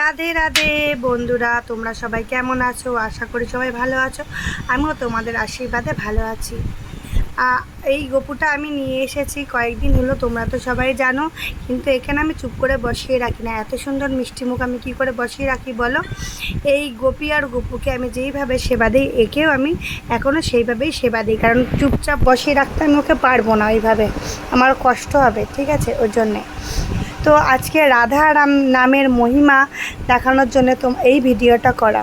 রাধে রাধে বন্ধুরা, তোমরা সবাই কেমন আছো? আশা করি সবাই ভালো আছো। আমিও তোমাদের আশীর্বাদে ভালো আছি। এই গপুটা আমি নিয়ে এসেছি কয়েকদিন হলো, তোমরা তো সবাই জানো, কিন্তু এখানে আমি চুপ করে বসিয়ে রাখি না। এত সুন্দর মিষ্টি মুখ আমি কী করে বসিয়ে রাখি বলো? এই গোপী আর গপুকে আমি যেইভাবে সেবা দিই, একেও আমি এখনও সেইভাবেই সেবা দিই, কারণ চুপচাপ বসিয়ে রাখতে আমি ওকে পারবো না, ওইভাবে আমার কষ্ট হবে, ঠিক আছে? ওর জন্যে তো আজকে রাধা নামের মহিমা দেখানোর জন্য এই ভিডিওটা করা।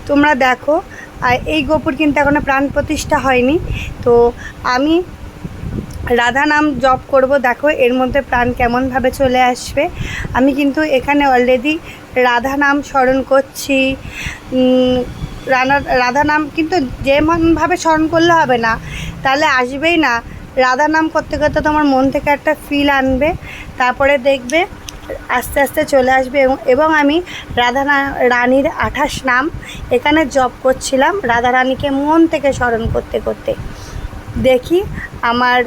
তোমরা দেখো, আর এই গোপুর কিন্তু এখনো প্রাণ প্রতিষ্ঠা হয়নি। তো আমি রাধা নাম জপ করব, দেখো এর মধ্যে প্রাণ কেমনভাবে চলে আসবে। আমি কিন্তু এখানে অলরেডি রাধা নাম স্মরণ করছি। রাধা নাম কিন্তু যেমনভাবে স্মরণ করলে হবে না, তাহলে আসবেই না। রাধা নাম করতে করতে তোমার মন থেকে একটা ফিল আনবে, তারপরে দেখবে আস্তে আস্তে চলে আসবে। এবং আমি রানীর 28 নাম এখানে জপ করছিলাম, রাধা রানীকে মন থেকে স্মরণ করতে করতে। দেখি আমার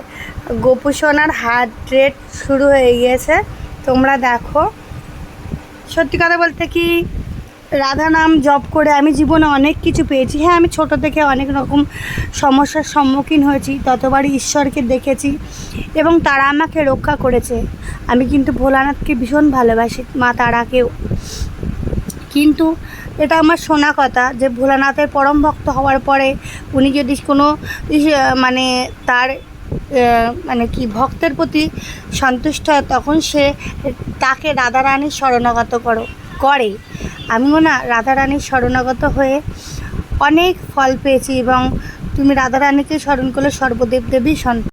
গোপু সোনার হার্ট রেট শুরু হয়ে গিয়েছে। তোমরা দেখো, সত্যি কথা বলতে কি, রাধা নাম জপ করে আমি জীবনে অনেক কিছু পেয়েছি। হ্যাঁ, আমি ছোট থেকে অনেক রকম সমস্যার সম্মুখীন হয়েছি, ততবারই ঈশ্বরকে দেখেছি এবং তারা আমাকে রক্ষা করেছে। আমি কিন্তু ভোলানাথকে ভীষণ ভালোবাসি, মা তারাকেও। কিন্তু এটা আমার শোনা কথা যে ভোলানাথের পরম ভক্ত হওয়ার পরে উনি যদি কোনো মানে তার কি ভক্তের প্রতি সন্তুষ্ট হয়, তখন সে তাকে রাধারানীর শরণাগত করে। আমিও না রাধারানীর শরণাগত হয়ে অনেক ফল পেয়েছি, এবং তুমি রাধারানীকে স্মরণ করলে সর্বদেব দেবী